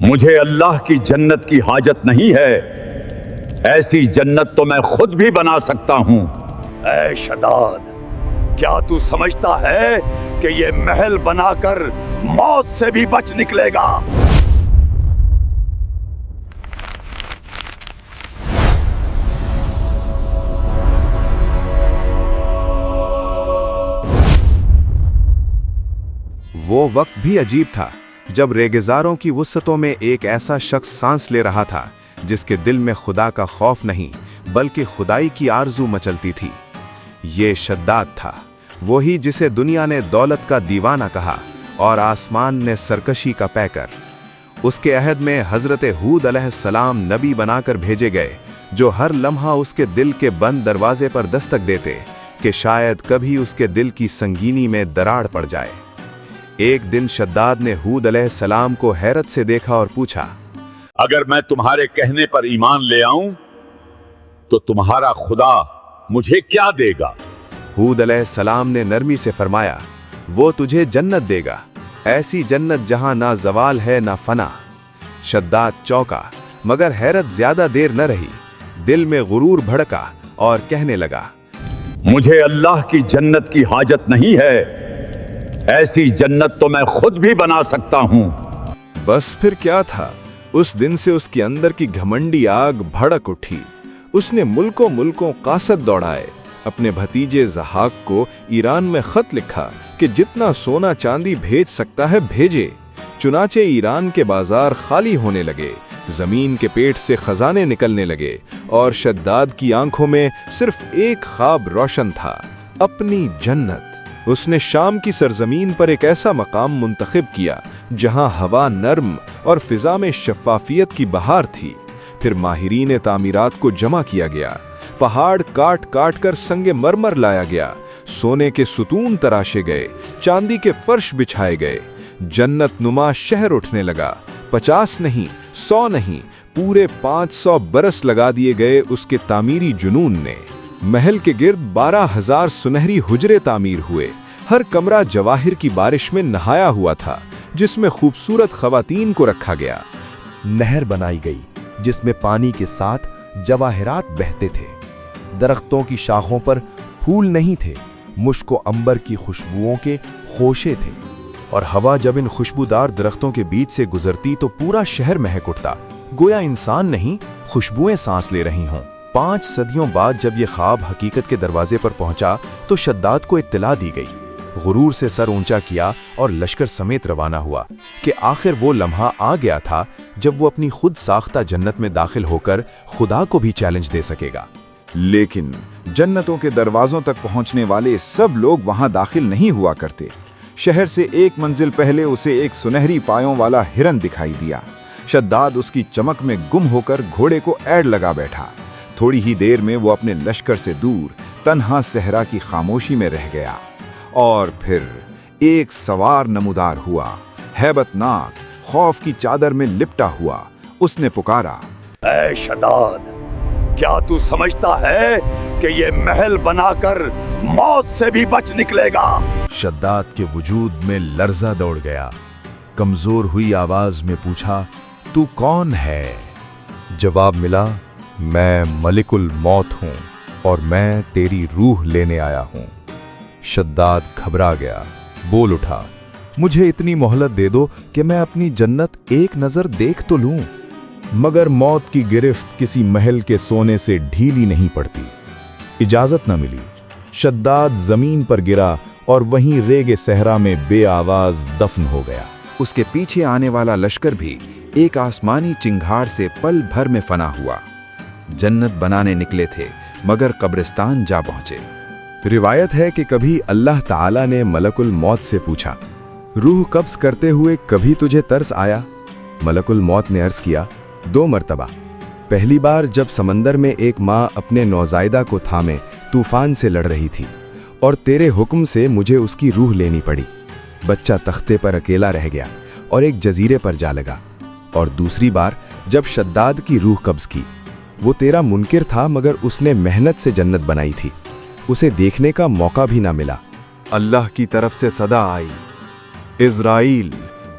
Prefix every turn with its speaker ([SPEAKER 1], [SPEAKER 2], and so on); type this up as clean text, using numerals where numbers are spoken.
[SPEAKER 1] مجھے اللہ کی جنت کی حاجت نہیں ہے، ایسی جنت تو میں خود بھی بنا سکتا ہوں۔
[SPEAKER 2] اے شداد، کیا تو سمجھتا ہے کہ یہ محل بنا کر موت سے بھی بچ نکلے گا؟
[SPEAKER 3] وہ وقت بھی عجیب تھا جب ریگزاروں کی وسعتوں میں ایک ایسا شخص سانس لے رہا تھا جس کے دل میں خدا کا خوف نہیں بلکہ خدائی کی آرزو مچلتی تھی۔ یہ شداد تھا، وہی جسے دنیا نے دولت کا دیوانہ کہا اور آسمان نے سرکشی کا پیکر۔ اس کے عہد میں حضرت ہود علیہ السلام نبی بنا کر بھیجے گئے جو ہر لمحہ اس کے دل کے بند دروازے پر دستک دیتے کہ شاید کبھی اس کے دل کی سنگینی میں دراڑ پڑ جائے۔ ایک دن شداد نے ہود علیہ السلام کو حیرت سے دیکھا اور پوچھا،
[SPEAKER 1] اگر میں تمہارے کہنے پر ایمان لے آؤں تو تمہارا خدا مجھے کیا دے گا؟
[SPEAKER 3] ہود علیہ السلام نے نرمی سے فرمایا، وہ تجھے جنت دے گا، ایسی جنت جہاں نہ زوال ہے نہ فنا۔ شداد چونکا، مگر حیرت زیادہ دیر نہ رہی، دل میں غرور بھڑکا اور کہنے لگا،
[SPEAKER 1] مجھے اللہ کی جنت کی حاجت نہیں ہے، ایسی جنت تو میں خود بھی بنا سکتا ہوں۔
[SPEAKER 3] بس پھر کیا تھا، اس دن سے اس کے اندر کی گھمنڈی آگ بھڑک اٹھی۔ اس نے ملکوں قاصد دوڑائے، اپنے بھتیجے زحاق کو ایران میں خط لکھا کہ جتنا سونا چاندی بھیج سکتا ہے بھیجے۔ چنانچہ ایران کے بازار خالی ہونے لگے، زمین کے پیٹ سے خزانے نکلنے لگے اور شداد کی آنکھوں میں صرف ایک خواب روشن تھا، اپنی جنت۔ اس نے شام کی سرزمین پر ایک ایسا مقام منتخب کیا جہاں ہوا نرم اور فضا میں شفافیت کی بہار تھی۔ پھر ماہرین تعمیرات کو جمع کیا گیا، پہاڑ کاٹ کاٹ کر سنگ مرمر لایا گیا، سونے کے ستون تراشے گئے، چاندی کے فرش بچھائے گئے۔ جنت نما شہر اٹھنے لگا، 50 نہیں، 100 نہیں، پورے 500 برس لگا دیے گئے اس کے تعمیری جنون نے۔ محل کے گرد 12,000 سنہری حجرے تعمیر ہوئے، ہر کمرہ جواہر کی بارش میں نہایا ہوا تھا جس میں خوبصورت خواتین کو رکھا گیا۔ نہر بنائی گئی جس میں پانی کے ساتھ جواہرات بہتے تھے، درختوں کی شاخوں پر پھول نہیں تھے، مشک و عنبر کی خوشبوؤں کے خوشے تھے، اور ہوا جب ان خوشبودار درختوں کے بیچ سے گزرتی تو پورا شہر مہک اٹھتا، گویا انسان نہیں خوشبوئیں سانس لے رہی ہوں۔ 5 صدیوں بعد جب یہ خواب حقیقت کے دروازے پر پہنچا تو شداد کو اطلاع دی گئی۔ غرور سے سر اونچا کیا اور لشکر سمیت روانہ ہوا کہ آخر وہ لمحہ آ گیا تھا جب وہ اپنی خود ساختہ جنت میں داخل ہو کر خدا کو بھی چیلنج دے سکے گا۔
[SPEAKER 4] لیکن جنتوں کے دروازوں تک پہنچنے والے سب لوگ وہاں داخل نہیں ہوا کرتے۔ شہر سے ایک منزل پہلے اسے ایک سنہری پایوں والا ہرن دکھائی دیا۔ شداد اس کی چمک میں گم ہو کر گھوڑے کو ایڑ لگا بیٹھا۔ تھوڑی ہی دیر میں وہ اپنے لشکر سے دور تنہا صحرا کی خاموشی میں رہ گیا، اور پھر ایک سوار نمودار ہوا، ہیبت ناک، خوف کی چادر میں لپٹا ہوا۔ اس نے پکارا،
[SPEAKER 2] اے شداد، کیا تو سمجھتا ہے کہ یہ محل بنا کر موت سے بھی بچ نکلے گا؟
[SPEAKER 3] شداد کے وجود میں لرزہ دوڑ گیا، کمزور ہوئی آواز میں پوچھا، تو کون ہے؟ جواب ملا، میں ملک الموت ہوں اور میں تیری روح لینے آیا ہوں۔ شداد گھبرا گیا، بول اٹھا، مجھے اتنی مہلت دے دو کہ میں اپنی جنت ایک نظر دیکھ تو لوں۔ مگر موت کی گرفت کسی محل کے سونے سے ڈھیلی نہیں پڑتی، اجازت نہ ملی۔ شداد زمین پر گرا اور وہیں ریگے صحرا میں بے آواز دفن ہو گیا۔
[SPEAKER 4] اس کے پیچھے آنے والا لشکر بھی ایک آسمانی چنگھاڑ سے پل بھر میں فنا ہوا۔ جنت بنانے نکلے تھے مگر قبرستان جا پہنچے۔
[SPEAKER 3] روایت ہے کہ کبھی اللہ تعالیٰ نے ملک الموت سے پوچھا، روح قبض کرتے ہوئے کبھی تجھے ترس آیا؟ ملک الموت نے عرض کیا، 2 مرتبہ۔ پہلی بار جب سمندر میں ایک ماں اپنے نوزائیدہ کو تھامے طوفان سے لڑ رہی تھی اور تیرے حکم سے مجھے اس کی روح لینی پڑی۔ بچہ تختے پر اکیلا رہ گیا اور ایک جزیرے پر جا لگا۔ اور دوسری بار جب شداد کی روح قبض کی، وہ تیرا منکر تھا مگر اس نے محنت سے جنت بنائی تھی، اسے دیکھنے کا موقع بھی نہ ملا۔
[SPEAKER 4] اللہ کی طرف سے صدا آئی، عزرائیل،